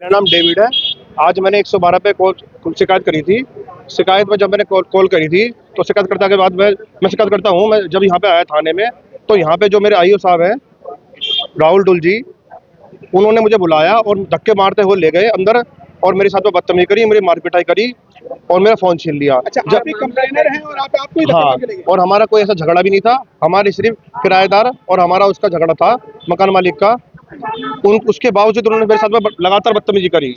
मेरा नाम डेविड है। आज मैंने 112 पे कॉल शिकायत करी थी। शिकायत में जब मैंने कॉल करी थी तो शिकायतकर्ता के बाद मैं शिकायत करता हूँ। मैं जब यहाँ पे आया थाने में तो यहाँ पे जो मेरे आईओ साहब हैं राहुल डुल जी, उन्होंने मुझे बुलाया और धक्के मारते हुए ले गए अंदर और मेरे साथ में बदतमीजी करी, मेरी मारपिटाई करी और मेरा फ़ोन छीन लिया। अच्छा, आप भी कंप्लेनर हैं और आपको ही धक्के हाँ, मार के ले गए। और हमारा कोई ऐसा झगड़ा भी नहीं था। हमारे सिर्फ किराएदार और हमारा उसका झगड़ा था मकान मालिक का। उसके बावजूद उन्होंने मेरे साथ में लगातार बदतमीजी करी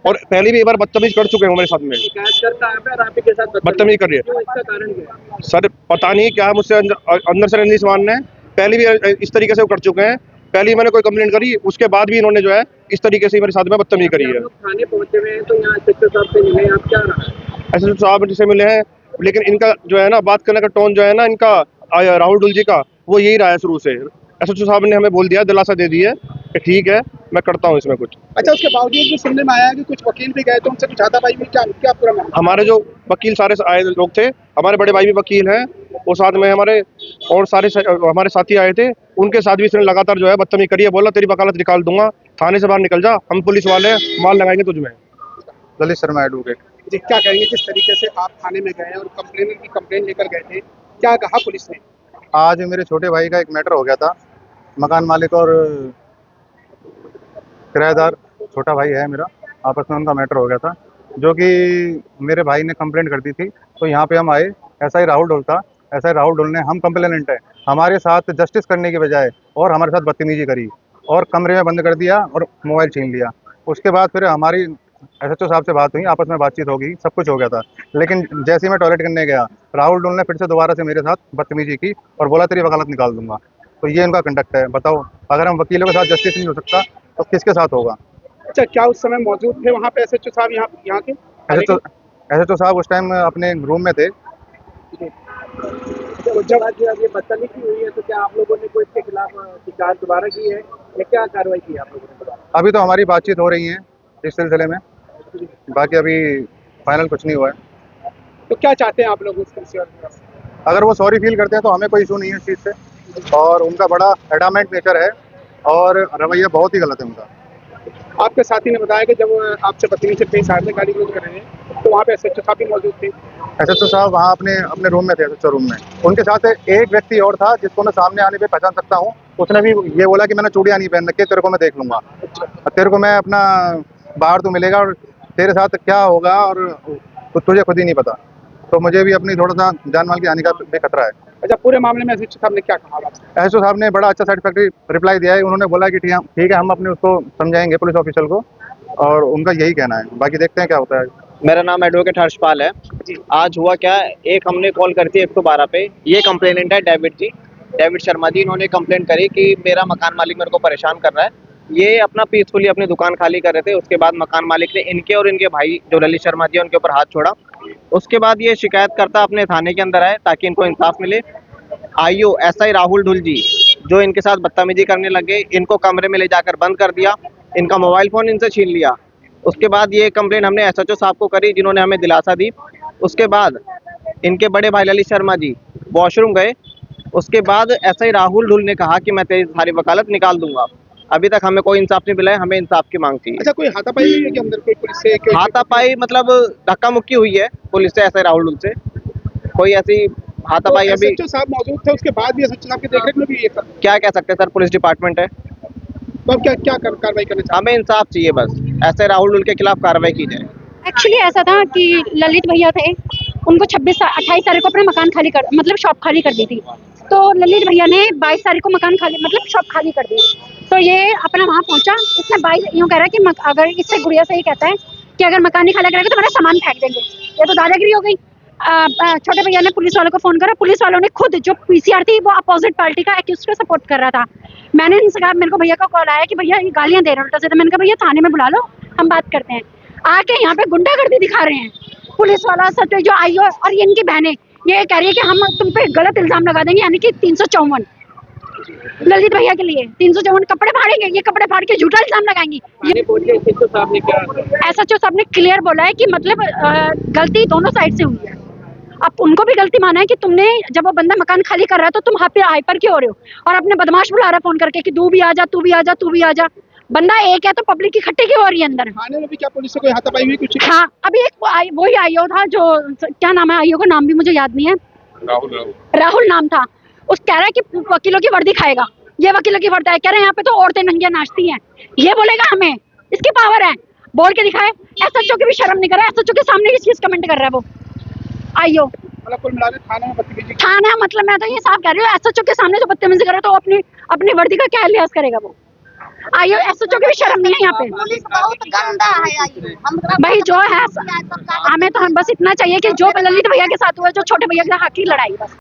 और पहले भी एक बार बदतमीजी कर चुके हैं वो मेरे साथ में। शिकायत करता है और आप ही के साथ बदतमीजी कर रही है। क्यों, इसका कारण क्या है? सर पता नहीं क्या मुझसे अंदर से रंजिश मान है। पहले भी इस तरीके से वो कर चुके हैं। पहले ही मैंने कोई कंप्लेंट करी, उसके बाद भी इन्होंने जो है इस तरीके से मेरे साथ में बदतमीजी करी है। आप लोग थाने पहुंचे हुए हैं तो यहाँ एसएचओ साहब से मिले, आप क्या रहा है? ऐसे साहब से मिले हैं, लेकिन इनका जो है ना बात करने का टोन जो है ना इनका राहुल डुल जी का, वो यही रहा है शुरू से। एसएचओ साहब ने हमें बोल दिया, दिलासा दे दी है कि ठीक है मैं करता हूँ इसमें कुछ। अच्छा, उसके बावजूद भी सुनने में आया है कि कुछ वकील भी गए तो उनसे कुछ हाथापाई हुई, क्या पूरा मामला? हमारे जो वकील सारे आए लोग थे, हमारे बड़े भाई भी वकील हैं और साथ में हमारे और हमारे साथी आए थे। उनके साथ भी इसने लगातार जो है बदतमीजी करी है। बोला तेरी वकालत निकाल दूंगा, थाने से बाहर निकल जा, हम पुलिस वाले माल लगाएंगे तुझ में। ललित शर्मा एडवोकेट। जी, क्या कहेंगे किस तरीके से आप थाने में गए और कंप्लेनर की कंप्लेन लेकर गए थे, क्या कहा पुलिस ने? आज मेरे छोटे भाई का एक मैटर हो गया था। मकान मालिक और किराएदार, छोटा भाई है मेरा, आपस में उनका मैटर हो गया था, जो कि मेरे भाई ने कंप्लेंट कर दी थी। तो यहाँ पे हम आए, ऐसा ही राहुल डोल था, ऐसा ही राहुल डोल ने, हम कंप्लेनेंट है, हमारे साथ जस्टिस करने के बजाय और हमारे साथ बदतमीजी करी और कमरे में बंद कर दिया और मोबाइल छीन लिया। उसके बाद फिर हमारी एसएचओ साहब से बात हुई, आपस में बातचीत होगी, सब कुछ हो गया था। लेकिन जैसे ही मैं टॉयलेट करने गया, राहुल डोल ने फिर से दोबारा से मेरे साथ बदतमीजी की और बोला तेरी वकालत निकाल दूंगा। तो ये इनका कंडक्ट है। बताओ, अगर हम वकीलों के साथ जस्टिस नहीं हो सकता तो किसके साथ होगा? अच्छा, क्या उस समय मौजूद थे वहाँ पे एसएचओ साहब यहाँ के? एसएचओ साहब उस टाइम अपने रूम में थे। तो जब आज ये बदतमीजी हुई है तो क्या आप लोगों ने कोई इसके खिलाफ शिकायत दोबारा की है या क्या कार्रवाई की है आप लोगों ने? अभी तो हमारी बातचीत हो रही है इस सिलसिले में, बाकी अभी फाइनल कुछ नहीं हुआ है। तो क्या चाहते हैं आप लोग उस सिलसिले में? अगर वो सॉरी फील करते हैं तो हमें कोई इशू नहीं है इस चीज़ से, और उनका बड़ा एडामेंट नेचर है और रवैया बहुत ही गलत है उनका। आपके साथी ने बताया कि जब आपसे बदतमीजी से पेश आए थे, गाली गलौज कर रहे हैं, तो वहाँ पे एसएचओ साहब भी मौजूद थे। एसएचओ साहब वहाँ अपने अपने रूम में थे, एसएचओ रूम में। उनके साथ एक व्यक्ति और था जिसको मैं सामने आने पे पहचान सकता हूँ। उसने भी ये बोला कि मैंने चूड़ियाँ नहीं पहन रखी, तेरे को मैं देख लूंगा, तेरे को मैं अपना बाहर तो मिलेगा और तेरे साथ क्या होगा और तुझे खुद ही नहीं पता। तो मुझे भी अपनी थोड़ा सा जान माल की हानि का भी खतरा है। अच्छा, पूरे मामले में एसएचओ साहब ने क्या कहा आपसे? एसओ साहब ने बड़ा अच्छा सेटिस्फैक्ट्री रिप्लाई दिया है। उन्होंने बोला कि ठीक है, हम अपने उसको समझाएंगे पुलिस ऑफिसर को, और उनका यही कहना है। बाकी देखते हैं क्या होता है। मेरा नाम एडवोकेट हर्षपाल है। आज हुआ क्या, एक हमने कॉल करी थी 112 पे। ये कंप्लेनेंट है डेविड शर्मा जी। इन्होंने कंप्लेंट करी कि मेरा मकान मालिक मेरे को परेशान कर रहा है। ये अपना पीसफुली अपनी दुकान खाली कर रहे थे। उसके बाद मकान मालिक ने इनके और इनके भाई जो ललित शर्मा जी उनके ऊपर हाथ छोड़ा। उसके बाद ये शिकायतकर्ता अपने थाने के अंदर आए ताकि इनको इंसाफ मिले। आईओ एसआई राहुल ढुल जी जो इनके साथ बदतमीजी करने लगे, इनको कमरे में ले जाकर बंद कर दिया, इनका मोबाइल फ़ोन इनसे छीन लिया। उसके बाद ये कंप्लेंट हमने एसएचओ साहब को करी, जिन्होंने हमें दिलासा दी। उसके बाद इनके बड़े भाई ललित शर्मा जी वॉशरूम गए। उसके बाद एसआई राहुल ढुल ने कहा कि मैं तेरी सारी वकालत निकाल दूंगा। अभी तक हमें कोई इंसाफ नहीं मिला है, हमें इंसाफ की मांग चाहिए। अच्छा, कोई हाथापाई हुई है कि अंदर कोई पुलिस से? हाथापाई मतलब धक्का मुक्की हुई है पुलिस से, एसआई राहुल ढुल से। कोई ऐसी हाथापाई तो अभी एसएचओ साहब मौजूद थे, उसके बाद भी एसएचओ साहब की देखरेख में भी ये सब? क्या कह सकते हैं सर, पुलिस डिपार्टमेंट है। तो अब क्या कार्रवाई करना चाहिए? हमें इंसाफ चाहिए बस, ऐसे राहुल ढुल के खिलाफ कार्रवाई की जाए। एक्चुअली ऐसा था कि ललित भैया थे, उनको 28 तारीख को अपना मकान खाली कर मतलब शॉप खाली कर दी थी। तो ललित भैया ने 22 तारीख को मकान खाली मतलब शॉप खाली कर दी। तो ये अपना वहाँ पहुंचा। इसने 22 यूँ कह रहा है कि अगर इससे गुड़िया से ही कहता है कि अगर मकान नहीं खाली करेगा तो मेरा सामान फेंक देंगे। ये तो दादागिरी हो गई। छोटे भैया ने पुलिस वालों को फोन करा। पुलिस वालों ने खुद, जो पीसीआर थी, वो अपोजिट पार्टी का एक्यूज को सपोर्ट कर रहा था। मैंने इनसे कहा, मेरे को भैया का कॉल आया कि भैया ये गालियां दे रहे हैं उल्टा से। तो मैंने कहा भैया थाने में बुला लो, हम बात करते हैं। आके यहाँ पे गुंडागर्दी दिखा रहे हैं पुलिस वाला, सच जो आईओ और ये इनकी बहनें ये कह रही है कि हम तुम पे गलत इल्जाम लगा देंगे, यानी कि 354 ललित भैया के लिए 354 कपड़े फाड़ेंगे। ये कपड़े फाड़ के झूठा इल्जाम लगाएंगी। एसएचओ साहब ने क्या? एसएचओ साहब ने क्लियर बोला है कि मतलब गलती दोनों साइड से हुई है। अब उनको भी गलती माना है कि तुमने, जब वो बंदा मकान खाली कर रहा है तो तुम हाइपर क्यों हो रहे हो और अपने बदमाश बुला रहा है फोन करके कि तू भी आ जा, तू भी आ जा, तू भी आ जा। बंदा एक है तो पब्लिक इकट्ठी क्यों हो रही है अंदर? थाने में भी क्या पुलिस से कोई हाथापाई हुई कुछ? हाँ, अभी एक वही आईओ था, जो क्या नाम है आईओ का, नाम भी मुझे याद नहीं है, राहुल नाम था। उस कह रहा है कि वकीलों की वर्दी खाएगा, ये वकीलों की वर्दी है, कह रहे हैं यहाँ पे तो औरतें नंगियां नाचती हैं, ये बोलेगा हमें, इसकी पावर है, बोल के दिखाए। एसएचओ की भी शर्म नहीं कर रहा है, एसएचओ के सामने किस चीज कमेंट कर रहा है वो आईओ। मतलब कुल मिला के थाने में बदतमीजी थाना मतलब मैं तो ये साफ कह रही हूँ, एसएचओ के सामने जो बदतमीजी करे तो अपनी अपनी वर्दी का क्या लिहाज करेगा वो आईओ। एसएचओ की भी शर्म नहीं है यहाँ पे। पुलिस बहुत गंदा है आईओ। हम भाई जो है हमें तो हम बस इतना चाहिए कि जो ललित भैया के साथ हुआ, जो छोटे भैया के हक की लड़ाई, बस